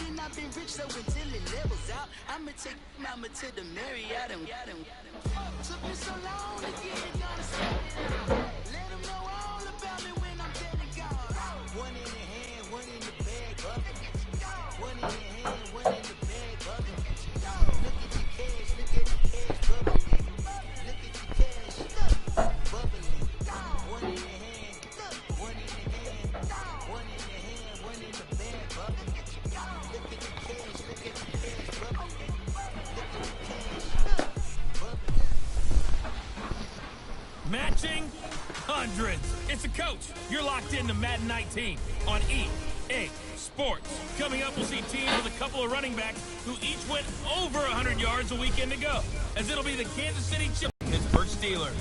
then I've been rich, so until it levels out, I'ma take mama to the Marriott and took me so long to get it done. Let them know all about me when I'm dead and gone. One in the hand, one in the bag, bubbling. One in the hand, one in the bag, bubbling. Look at the cash, look at the cash, bubbling. Look at the cash, bubbling. One in the hand, one in the hand, one in the hand, one in the bag, bubbling. Look at the cash, look at the cash, bubbling. Look at the cash, bubbling. Matching hundreds. It's a coach. You're locked into Madden 19 on EA Sports. Coming up, we'll see teams with a couple of running backs who each went over 100 yards a weekend ago, as it'll be the Kansas City Chiefs Pittsburgh Steelers.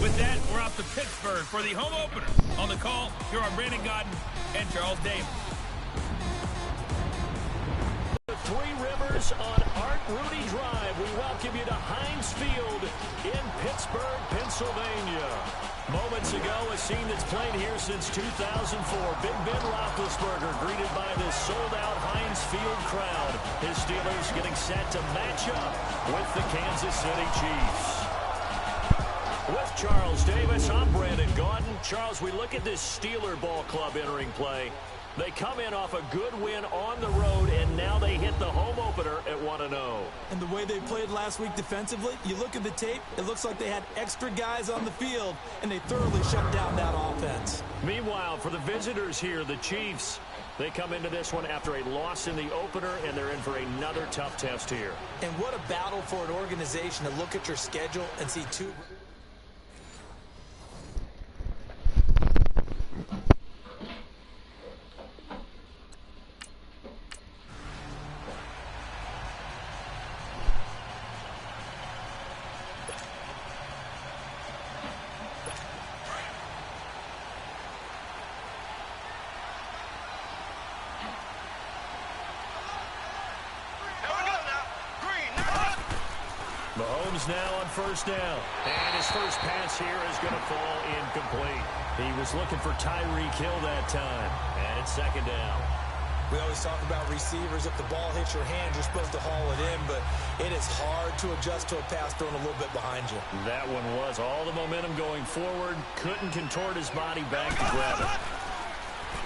With that, we're off to Pittsburgh for the home opener. On the call, here are Brandon Gaudin and Charles Davis. Three Rivers on Art Rooney Drive. We welcome you to Heinz Field in Pittsburgh, Pennsylvania. Moments ago, a scene that's played here since 2004. Big Ben Roethlisberger greeted by this sold-out Heinz Field crowd. His Steelers getting set to match up with the Kansas City Chiefs. With Charles Davis, I'm Brandon Gaudin. Charles, we look at this Steeler ball club entering play. They come in off a good win on the road, and now they hit the home opener at 1-0. And the way they played last week defensively, you look at the tape, it looks like they had extra guys on the field, and they thoroughly shut down that offense. Meanwhile, for the visitors here, the Chiefs, they come into this one after a loss in the opener, and they're in for another tough test here. And what a battle for an organization to look at your schedule and see two... Mahomes now on first down. And his first pass here is going to fall incomplete. He was looking for Tyreek Hill that time. And it's second down. We always talk about receivers. If the ball hits your hand, you're supposed to haul it in, but it is hard to adjust to a pass thrown a little bit behind you. That one was all the momentum going forward. Couldn't contort his body back to grab it.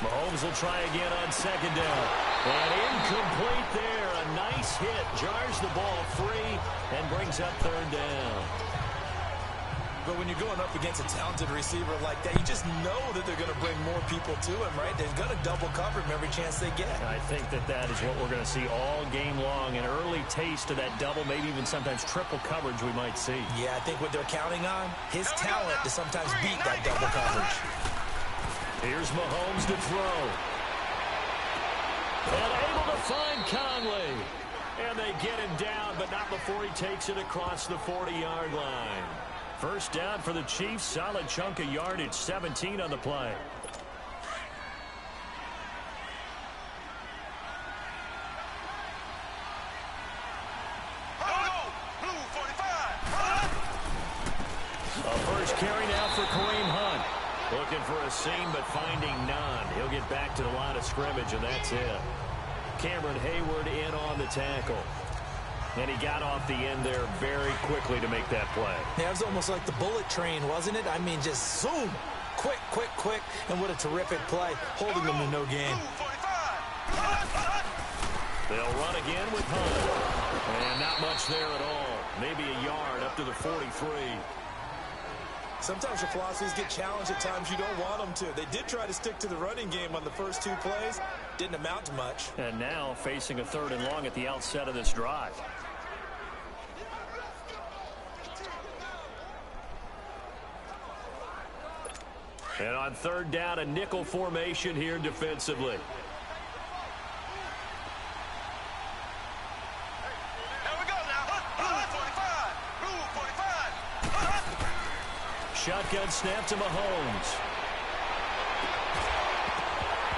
Mahomes will try again on second down. And incomplete there. A nice hit. Jars the ball free and brings up third down. But when you're going up against a talented receiver like that, you just know that they're going to bring more people to him, right? They're going to double cover him every chance they get. I think that is what we're going to see all game long. An early taste of that double, maybe even sometimes triple coverage we might see. Yeah, I think what they're counting on, his talent to sometimes beat that double coverage. Here's Mahomes to throw. And able to find Conley. And they get him down, but not before he takes it across the 40-yard line. First down for the Chiefs. Solid chunk of yardage. 17 on the play. A first carry now for Kareem Hunt. Looking for a seam, but finding none. He'll get back to the line of scrimmage, and that's it. Cameron Hayward in on the tackle. And he got off the end there very quickly to make that play. Yeah, it was almost like the bullet train, wasn't it? I mean, just zoom. Quick, quick, quick. And what a terrific play, holding them to no gain. They'll run again with Hunt. And not much there at all. Maybe a yard up to the 43. Sometimes your philosophies get challenged at times you don't want them to. They did try to stick to the running game on the first two plays. Didn't amount to much. And now facing a third and long at the outset of this drive. And on third down, a nickel formation here defensively. Shotgun snap to Mahomes.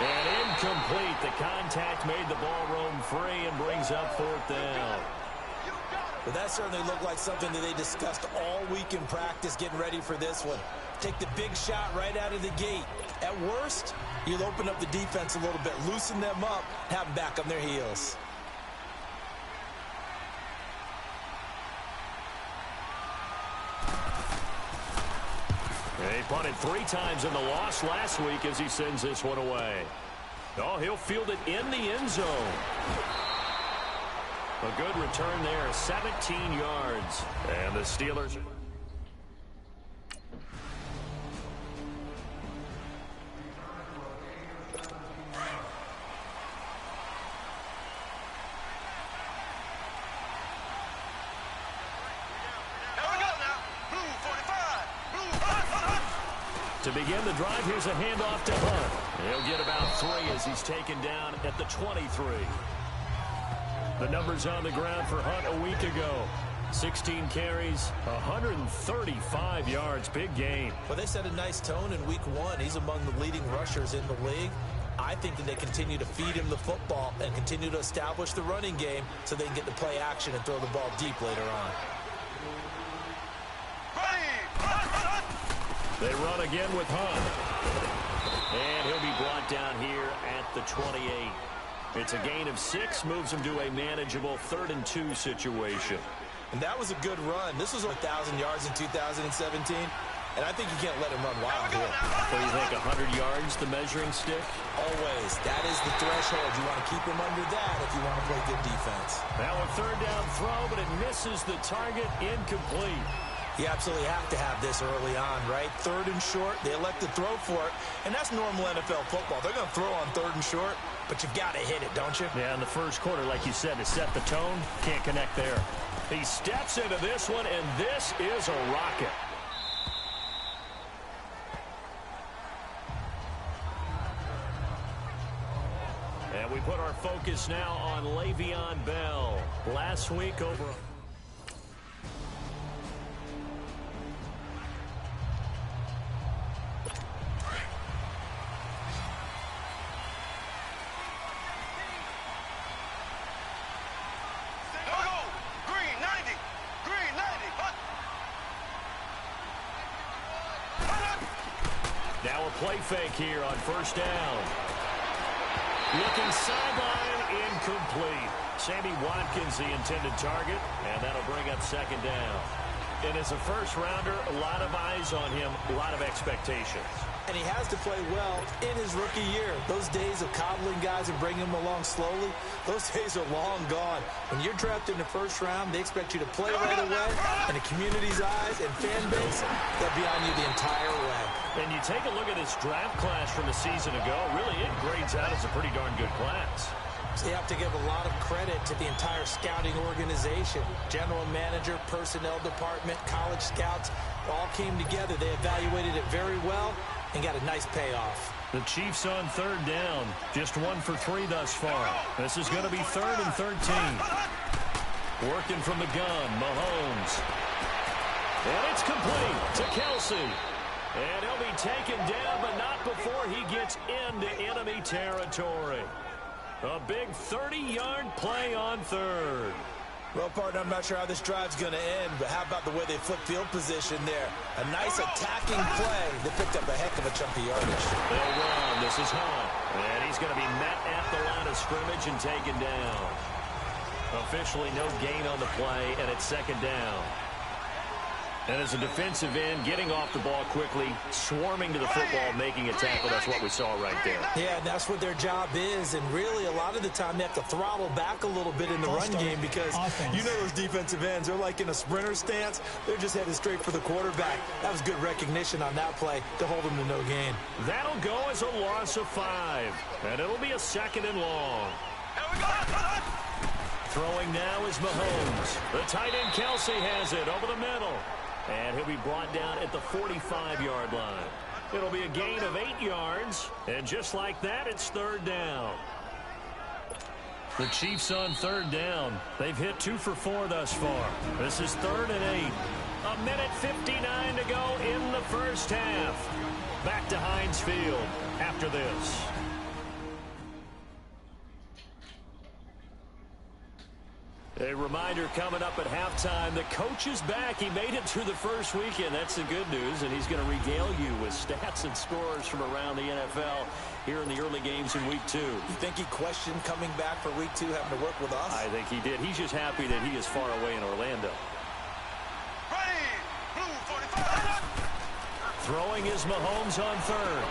And incomplete. The contact made the ball roam free and brings up fourth down. Well, that certainly looked like something that they discussed all week in practice getting ready for this one. Take the big shot right out of the gate. At worst, you'll open up the defense a little bit, loosen them up, have them back on their heels. He punted 3 times in the loss last week as he sends this one away. Oh, he'll field it in the end zone. A good return there, 17 yards. And the Steelers... To begin the drive, here's a handoff to Hunt. He'll get about 3 as he's taken down at the 23. The numbers on the ground for Hunt a week ago. 16 carries, 135 yards. Big game. Well, they set a nice tone in week 1. He's among the leading rushers in the league. I think that they continue to feed him the football and continue to establish the running game so they can get the play action and throw the ball deep later on. They run again with Hunt. And he'll be brought down here at the 28. It's a gain of 6, moves him to a manageable 3rd and 2 situation. And that was a good run. This was 1,000 yards in 2017. And I think you can't let him run wild here. So you think 100 yards, the measuring stick? Always. That is the threshold. You want to keep him under that if you want to play good defense. Now a 3rd down throw, but it misses the target, incomplete. You absolutely have to have this early on, right? 3rd and short, they elect to throw for it, and that's normal NFL football. They're going to throw on 3rd and short, but you've got to hit it, don't you? Yeah, in the first quarter, like you said, to set the tone, can't connect there. He steps into this one, and this is a rocket. And we put our focus now on Le'Veon Bell. Last week over... Now a play fake here on 1st down. Looking sideline, incomplete. Sammy Watkins, the intended target, and that'll bring up 2nd down. And as a first-rounder, a lot of eyes on him, a lot of expectations. And he has to play well in his rookie year. Those days of coddling guys and bringing them along slowly, those days are long gone. When you're drafted in the 1st round, they expect you to play right away. And the community's eyes and fan base, they'll be on you the entire way. And you take a look at this draft class from a season ago, really it grades out as a pretty darn good class. So you have to give a lot of credit to the entire scouting organization. General manager, personnel department, college scouts, all came together. They evaluated it very well and got a nice payoff. The Chiefs on 3rd down. Just 1 for 3 thus far. This is going to be 3rd and 13. Working from the gun, Mahomes. And it's complete to Kelce. And he'll be taken down, but not before he gets into enemy territory. A big 30-yard play on 3rd. Well, partner, I'm not sure how this drive's going to end, but how about the way they flip field position there? A nice attacking play that picked up a heck of a chunk of yardage. They'll run. This is Hunt. And he's going to be met at the line of scrimmage and taken down. Officially no gain on the play, and it's 2nd down. And as a defensive end, getting off the ball quickly, swarming to the football, making a tackle, that's what we saw right there. Yeah, that's what their job is. And really, a lot of the time, they have to throttle back a little bit in the run game because you know those defensive ends, they're like in a sprinter stance. They're just headed straight for the quarterback. That was good recognition on that play to hold them to no gain. That'll go as a loss of 5. And it'll be a 2nd and long. Throwing now is Mahomes. The tight end Kelce has it over the middle. And he'll be brought down at the 45-yard line. It'll be a gain of 8 yards. And just like that, it's 3rd down. The Chiefs on 3rd down. They've hit 2 for 4 thus far. This is 3rd and 8. A minute 59 to go in the first half. Back to Heinz Field after this. A reminder coming up at halftime, the coach is back. He made it through the first weekend. That's the good news, and he's going to regale you with stats and scores from around the NFL here in the early games in Week 2. You think he questioned coming back for Week 2, having to work with us? I think he did. He's just happy that he is far away in Orlando. Ready, blue 45. Throwing is Mahomes on third.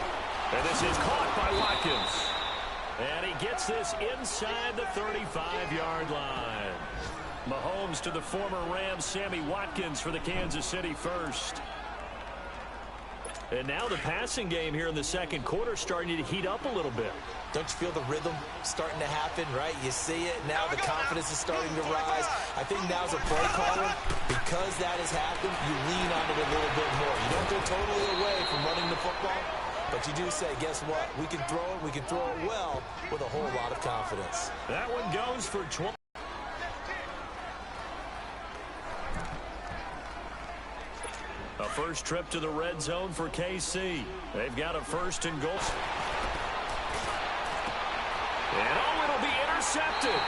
And this is caught by Watkins. And he gets this inside the 35-yard line. Mahomes to the former Rams, Sammy Watkins for the Kansas City first. And now the passing game here in the second quarter starting to heat up a little bit. Don't you feel the rhythm starting to happen, right? You see it. Now the confidence is starting to rise. I think now's a play caller. Because that has happened, you lean on it a little bit more. You don't go totally away from running the football, but you do say, guess what? We can throw it well with a whole lot of confidence. That one goes for 12. A first trip to the red zone for KC. They've got a first and goal. And it'll be intercepted.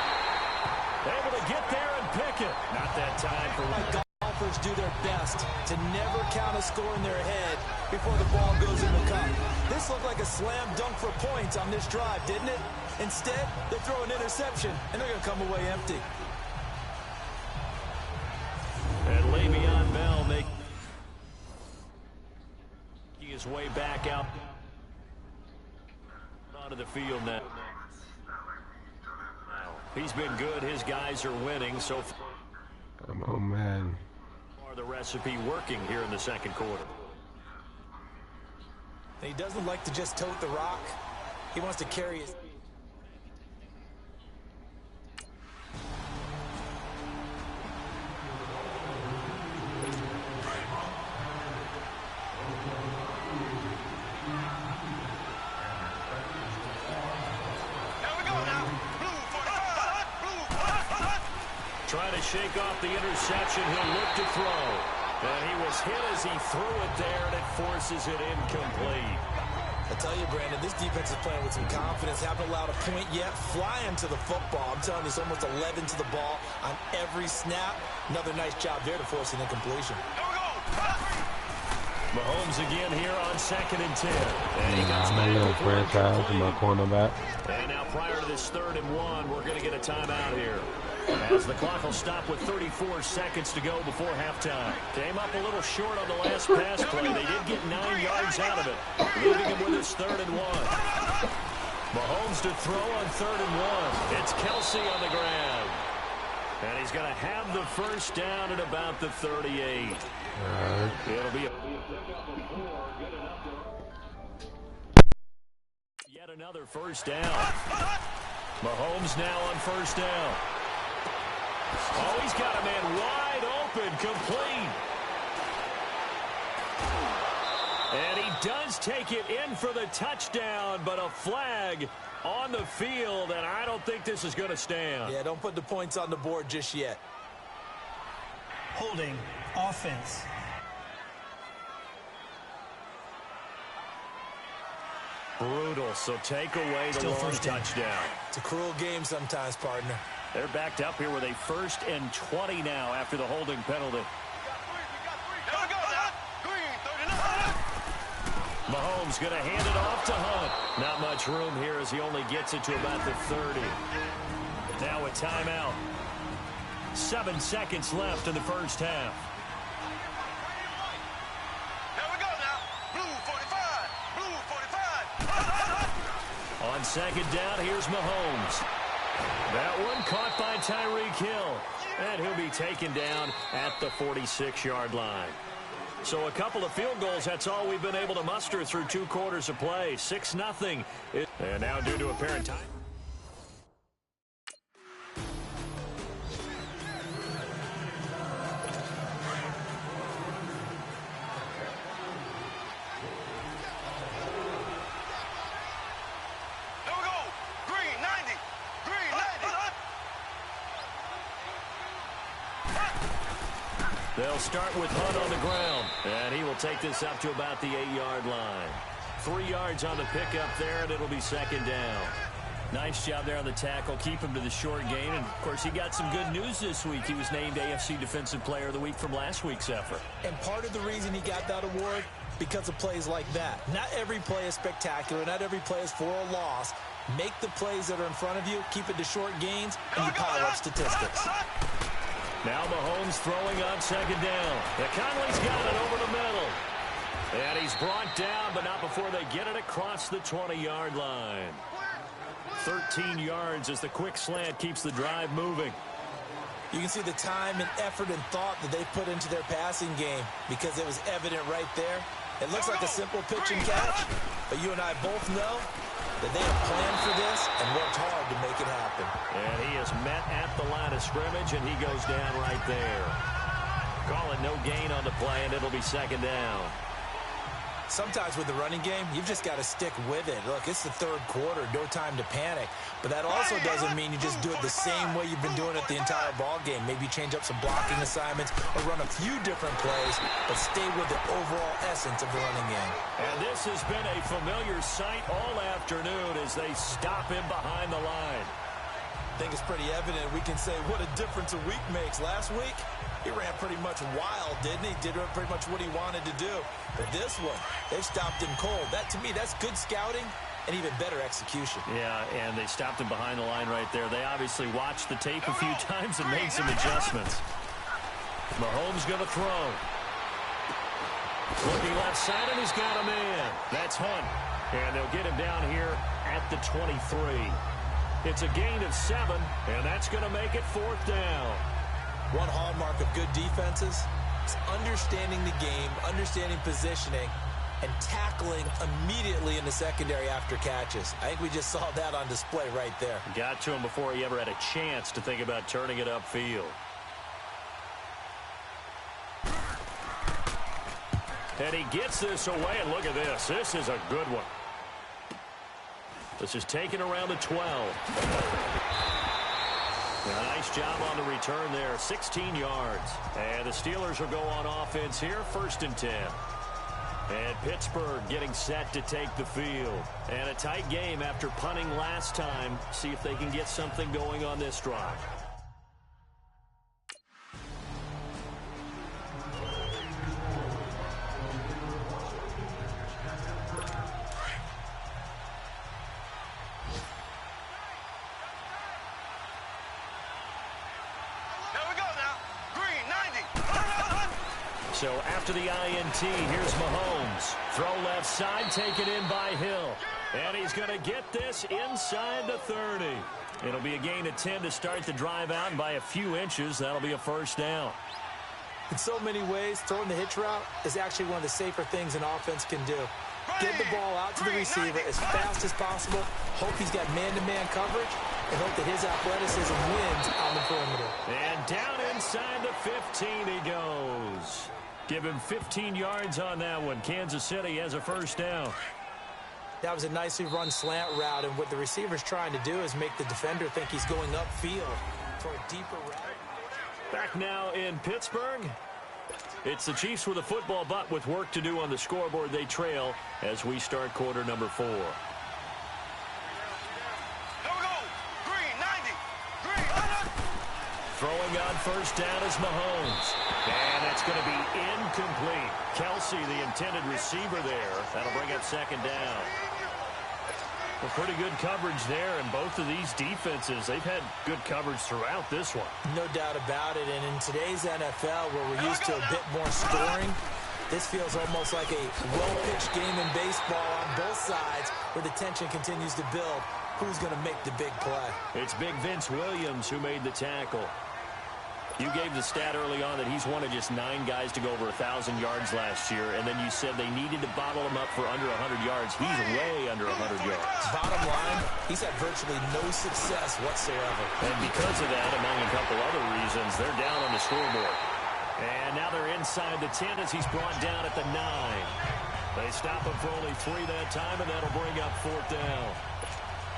Able to get there and pick it. Not that time for one. Golfers do their best to never count a score in their head before the ball goes in the cup. This looked like a slam dunk for points on this drive, didn't it? Instead, they throw an interception, and they're going to come away empty. And Le'Veon Bell making his way back out onto the field now. He's been good. His guys are winning so far. Oh, man. The recipe working here in the second quarter. He doesn't like to just tote the rock. He wants to carry his... Trying to shake off the interception. He'll look to throw. And he was hit as he threw it there, and it forces it incomplete. I tell you, Brandon, this defense is playing with some confidence. Haven't allowed a point yet. Flying to the football. I'm telling you, it's almost 11 to the ball on every snap. Another nice job there to force an incompletion. Mahomes again here on 2nd and 10. And he I'm a little franchise in my cornerback. And now prior to this 3rd and 1, we're going to get a timeout here. As the clock will stop with 34 seconds to go before halftime. Came up a little short on the last pass play. They did get 9 yards out of it, leaving him with his 3rd and 1. Mahomes to throw on 3rd and 1. It's Kelsey on the ground. And he's going to have the first down at about the 38. It'll be yet another first down. Mahomes now on first down. Oh, he's got a man wide open, complete. And he does take it in for the touchdown, but a flag on the field, and I don't think this is going to stand. Yeah, don't put the points on the board just yet. Holding offense. Brutal, so take away the long touchdown. It's a cruel game sometimes, partner. They're backed up here with a 1st and 20 now after the holding penalty. Mahomes going to hand it off to Hunt. Not much room here as he only gets it to about the 30. Now a timeout. 7 seconds left in the first half. On 2nd down, here's Mahomes. That one caught by Tyreek Hill. And he'll be taken down at the 46-yard line. So a couple of field goals, that's all we've been able to muster through 2 quarters of play. 6-0. And now due to apparent time. They'll start with Hunt on the ground, and he will take this up to about the 8-yard line. 3 yards on the pickup there, and it'll be 2nd down. Nice job there on the tackle. Keep him to the short gain. And, of course, he got some good news this week. He was named AFC Defensive Player of the Week from last week's effort. And part of the reason he got that award, because of plays like that. Not every play is spectacular. Not every play is for a loss. Make the plays that are in front of you, keep it to short gains, and you pile up statistics. Now Mahomes throwing on second down. Conley's got it over the middle. And he's brought down, but not before they get it across the 20-yard line. 13 yards as the quick slant keeps the drive moving. You can see the time and effort and thought that they put into their passing game because it was evident right there. It looks like a simple pitch and catch, but you and I both know that they have planned for this and worked hard to make it happen. And he is met at the line of scrimmage, and he goes down right there. Call it no gain on the play, and it'll be second down. Sometimes with the running game, you've just got to stick with it. Look, it's the third quarter, no time to panic. But that also doesn't mean you just do it the same way you've been doing it the entire ball game. Maybe change up some blocking assignments or run a few different plays, but stay with the overall essence of the running game. And this has been a familiar sight all afternoon as they stop him behind the line. I think it's pretty evident. We can say what a difference a week makes. Last week, he ran pretty much wild, didn't he? Did pretty much what he wanted to do. But this one, they stopped him cold. That, to me, that's good scouting and even better execution. Yeah, and they stopped him behind the line right there. They obviously watched the tape a few times and made some adjustments. Mahomes going to throw. Looking left side, and he's got a man. That's Hunt. And they'll get him down here at the 23. It's a gain of 7, and that's going to make it fourth down. One hallmark of good defenses is understanding the game, understanding positioning, and tackling immediately in the secondary after catches. I think we just saw that on display right there. Got to him before he ever had a chance to think about turning it upfield. And he gets this away, and look at this. This is a good one. This is taken around the 12. Nice job on the return there, 16 yards. And the Steelers will go on offense here, 1st and 10. And Pittsburgh getting set to take the field. And a tight game after punting last time. See if they can get something going on this drive. So after the INT, here's Mahomes. Throw left side, taken in by Hill. And he's going to get this inside the 30. It'll be a gain of 10 to start the drive out, and by a few inches, that'll be a first down. In so many ways, throwing the hitch route is actually one of the safer things an offense can do. Get the ball out to the receiver as fast as possible, hope he's got man-to-man coverage, and hope that his athleticism wins on the perimeter. And down inside the 15 he goes. Give him 15 yards on that one. Kansas City has a first down. That was a nicely run slant route, and what the receiver's trying to do is make the defender think he's going upfield for a deeper route. Back now in Pittsburgh. It's the Chiefs with a football, but with work to do on the scoreboard. They trail as we start quarter number 4. Throwing on first down is Mahomes. And that's going to be incomplete. Kelsey, the intended receiver there. That'll bring up second down. Well, pretty good coverage there, and both of these defenses, they've had good coverage throughout this one. No doubt about it, and in today's NFL, where we're used to a bit more scoring, this feels almost like a well-pitched game in baseball on both sides, where the tension continues to build. Who's going to make the big play? It's Big Vince Williams who made the tackle. You gave the stat early on that he's one of just 9 guys to go over 1,000 yards last year, and then you said they needed to bottle him up for under 100 yards. He's way under 100 yards. Bottom line, he's had virtually no success whatsoever. And because of that, among a couple other reasons, they're down on the scoreboard. And now they're inside the 10 as he's brought down at the 9. They stop him for only 3 that time, and that'll bring up fourth down.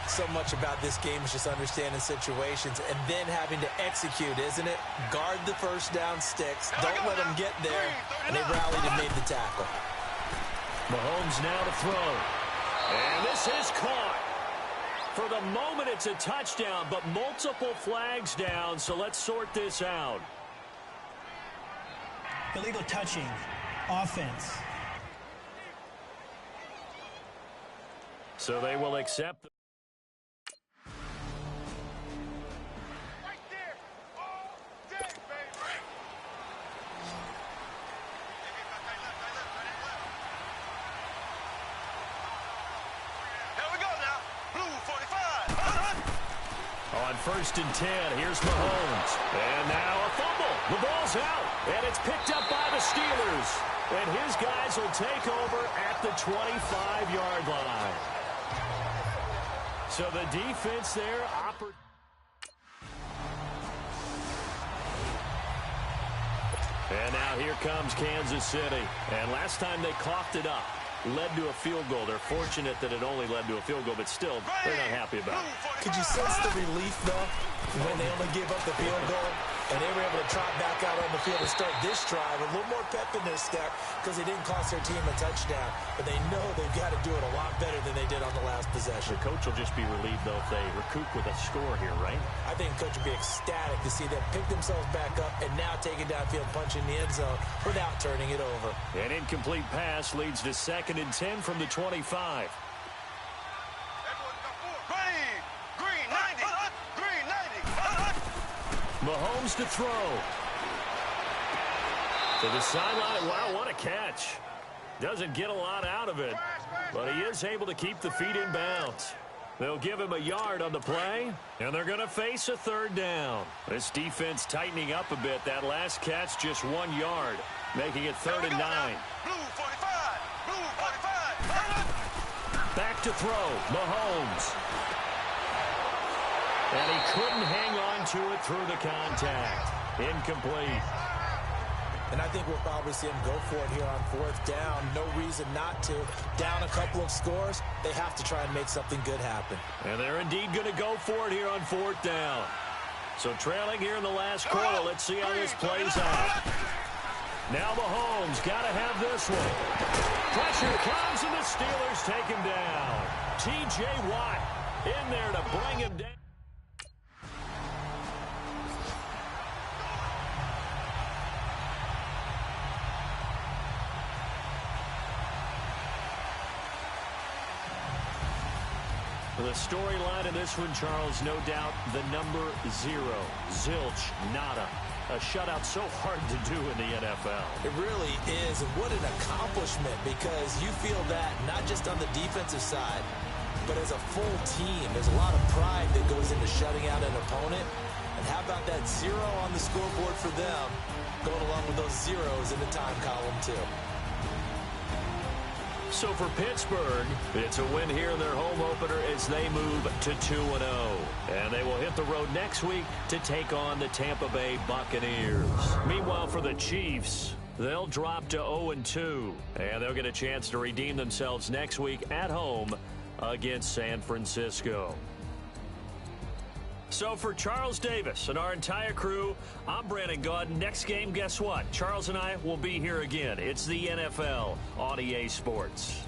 So much about this game is just understanding situations and then having to execute, isn't it? Guard the first down sticks. Don't let them get there. And they rallied and made the tackle. Mahomes now to throw. And this is caught. For the moment, it's a touchdown, but multiple flags down, so let's sort this out. Illegal touching, offense. So they will accept. Right there. All day, baby. Here we go now. Blue 45. On 1st and 10, here's Mahomes. And now a fumble. The ball's out, and it's picked up by the Steelers. And his guys will take over at the 25-yard line. So the defense there, and now here comes Kansas City. And last time they coughed it up, led to a field goal. They're fortunate that it only led to a field goal, but still, they're not happy about it. Could you sense the relief, though, when they only gave up the field goal? And they were able to trot back out on the field and start this drive. A little more pep in their step because they didn't cost their team a touchdown. But they know they've got to do it a lot better than they did on the last possession. The coach will just be relieved, though, if they recoup with a score here, right? I think the coach will be ecstatic to see them pick themselves back up and now take it downfield, punch in the end zone without turning it over. An incomplete pass leads to 2nd and 10 from the 25. Green 90. Green 90. Mahomes to throw. To the sideline. Wow, what a catch. Doesn't get a lot out of it, but he is able to keep the feet in bounds. They'll give him a yard on the play, and they're going to face a 3rd down. This defense tightening up a bit. That last catch just 1 yard, making it 3rd and 9. Blue 45. Blue 45. Back to throw. Mahomes. And he couldn't hang on to it through the contact. Incomplete. And I think we'll probably see him go for it here on 4th down. No reason not to. Down a couple of scores, they have to try and make something good happen. And they're indeed going to go for it here on 4th down. So trailing here in the last quarter. Let's see how this plays out. Now Mahomes got to have this one. Pressure comes, and the Steelers take him down. T.J. Watt in there to bring him down. The storyline of this one, Charles, no doubt the number 0. Zilch, nada. A shutout so hard to do in the NFL. It really is, and what an accomplishment, because you feel that not just on the defensive side, but as a full team. There's a lot of pride that goes into shutting out an opponent. And how about that 0 on the scoreboard for them, going along with those zeros in the time column, too. So for Pittsburgh, it's a win here in their home opener as they move to 2-0. And they will hit the road next week to take on the Tampa Bay Buccaneers. Meanwhile, for the Chiefs, they'll drop to 0-2. And they'll get a chance to redeem themselves next week at home against San Francisco. So for Charles Davis and our entire crew, I'm Brandon Gaudin. Next game, guess what? Charles and I will be here again. It's the NFL on EA Sports.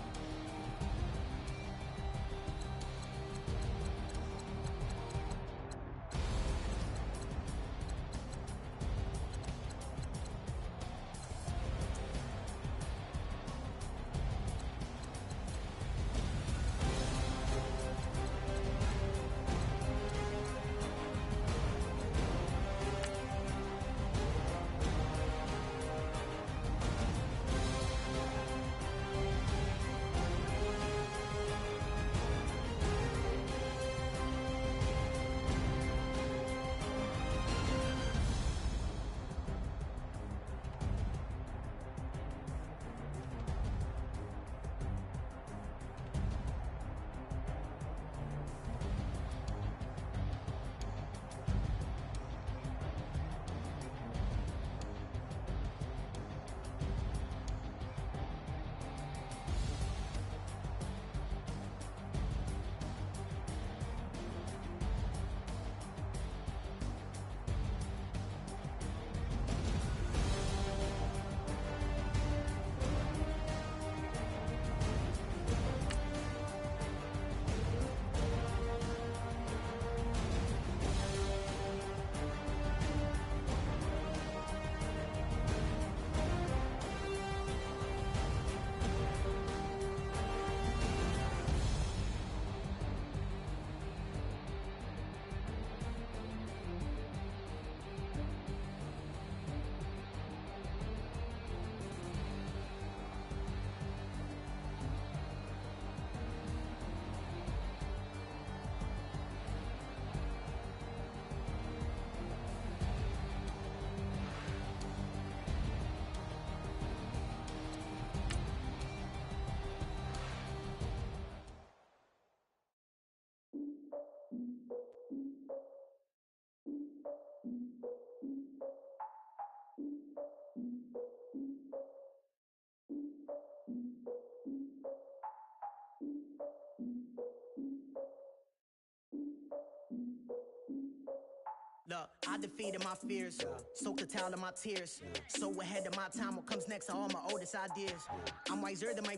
Look, I defeated my fears, soaked a towel in my tears. So ahead of my time, what comes next are all my oldest ideas. I'm wiser than my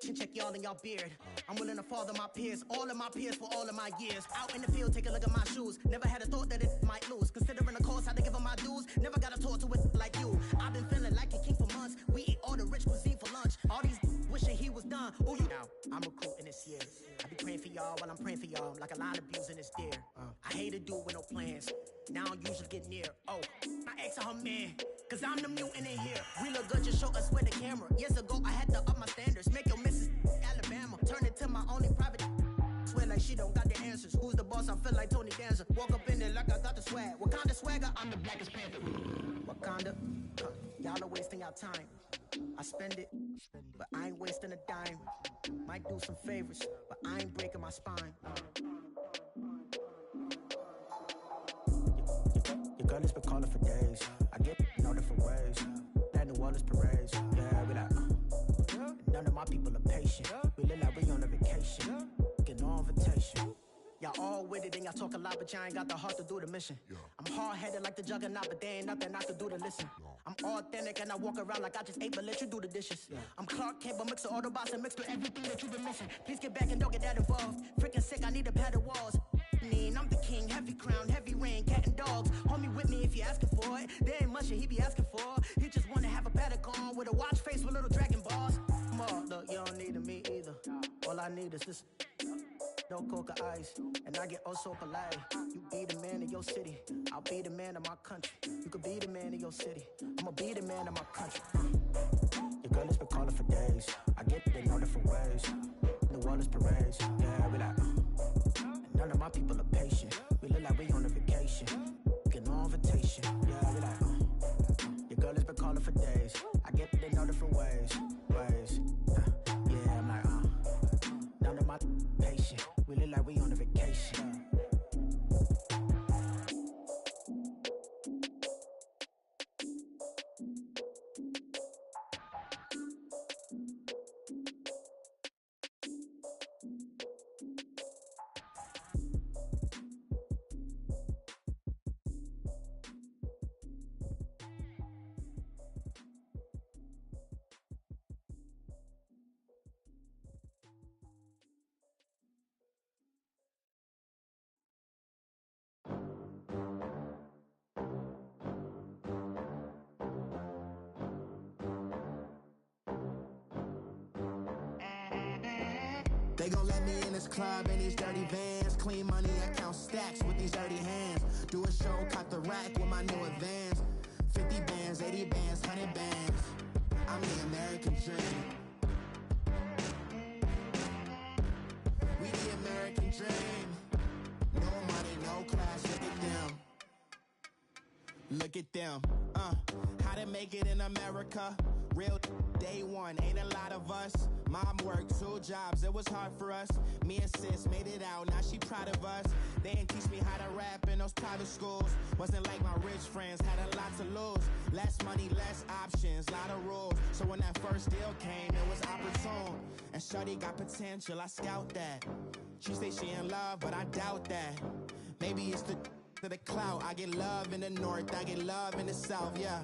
chin check y'all in y'all beard. I'm willing to father my peers, all of my peers for all of my years. Out in the field, take a look at my shoes. Never had a thought that it might lose. Considering the cost, I had to give them my dues. Never got a talk to it like you. I've been feeling like a king for months. We eat all the rich cuisine for lunch. All these wishing he was done. Oh, you now, I'm recruiting this year. I be praying for y'all while I'm praying for y'all. Like a line abusing this deer. I hate to do it with no plans. Now I don't usually get near. Oh, my ex her man, cause I'm the mutant in here. We look good, just show us with the camera. Years ago, I had to up my standards. Make your Mrs. Alabama. Turn it to my only private. Swear like she don't got the answers. Who's the boss? I feel like Tony Danza. Walk up in there like I got the swag. Wakanda swagger, I'm the blackest panther. Wakanda, y'all are wasting your time. I spend it, but I ain't wasting a dime. Might do some favors, but I ain't breaking my spine. Your girl has been calling for days. I get in all different ways. That New Orleans parades. Yeah, we like, none of my people are patient. We look like we on a vacation. Get no invitation. Y'all all with it and y'all talk a lot, but y'all ain't got the heart to do the mission. I'm hard-headed like the juggernaut, but there ain't nothing I can do to listen. I'm authentic and I walk around like I just ate, but let you do the dishes. I'm Clark Kent, but mix the Autobots and mix with everything that you've been missing. Please get back and don't get that involved. Freaking sick, I need a padded walls. I'm the king, heavy crown, heavy rain, cat and dogs. Homie with me if you're asking for it. There ain't much that he be asking for. He just wanna have a paddock on with a watch face with little dragon balls. Look, you don't need me either. All I need is this. No coca ice, and I get oh so polite. You be the man of your city, I'll be the man of my country. You could be the man of your city, I'ma be the man of my country. Your girl has been calling for days. I get it in all different ways. New Orleans parades, yeah, we like. None of my people are patient. We look like we on a vacation. Get no invitation, yeah, we like. Your girl has been calling for days. I get it in all different ways. Yeah, I'm like, none of my patient. We look like we on a vacation. They gon' let me in this club in these dirty vans. Clean money, I count stacks with these dirty hands. Do a show, caught the rack with my new advance. 50 bands, 80 bands, 100 bands. I'm the American dream. We the American dream. No money, no class, look at them. Look at them, how to make it in America. Real day one, ain't a lot of us. Mom worked 2 jobs, it was hard for us. Me and sis made it out, now she proud of us. They didn't teach me how to rap in those private schools. Wasn't like my rich friends, had a lot to lose. Less money, less options, lot of rules. So when that first deal came, it was opportune. And shorty got potential, I scout that. She say she in love, but I doubt that. Maybe it's to the clout. I get love in the north, I get love in the south, yeah.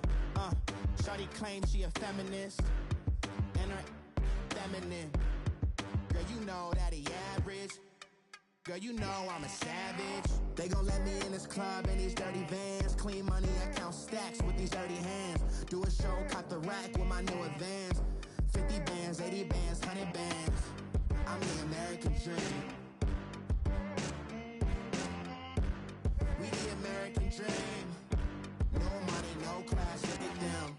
Shorty claims she a feminist, and her feminine. Girl, you know that he average. Girl, you know I'm a savage. They gon' let me in this club in these dirty vans. Clean money, I count stacks with these dirty hands. Do a show, caught the rack with my new advance. 50 bands, 80 bands, 100 bands. I'm the American dream. We the American dream. No money, no class, look at them.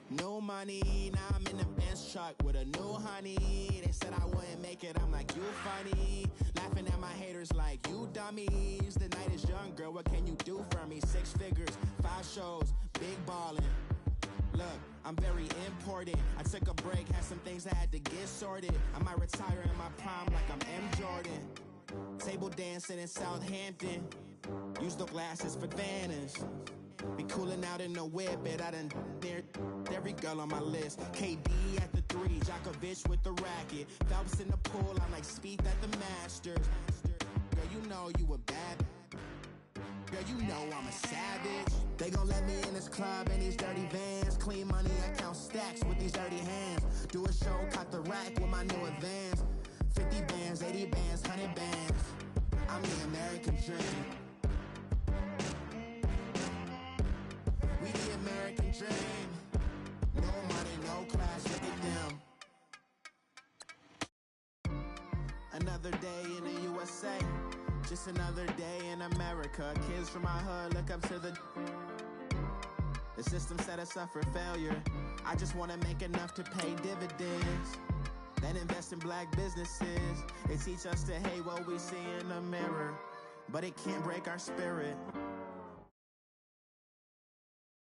No money, now I'm in the Benz truck with a new honey. They said I wouldn't make it, I'm like, you funny. Laughing at my haters like, you dummies. The night is young, girl, what can you do for me? 6 figures, 5 shows, big ballin'. Look, I'm very important. I took a break, had some things I had to get sorted. I might retire in my prime like I'm M. Jordan. Table dancing in Southampton. Use the glasses for Vannas. Be cooling out in the whip, but I done near every girl on my list. KD at the 3, Djokovic with the racket. Phelps in the pool, I'm like Speed at the Masters. Girl, you know you a bad. you know I'm a savage. They gon' let me in this club in these dirty vans. Clean money, I count stacks with these dirty hands. Do a show, cut the rack with my new advance. 50 bands, 80 bands, 100 bands. I'm the American dream. We the American dream. No money, no class, look at them. Another day in the USA. Just another day in America. Kids from my hood look up to the system set us up for failure. I just wanna make enough to pay dividends, then invest in black businesses. They teach us to hate what we see in the mirror, but it can't break our spirit.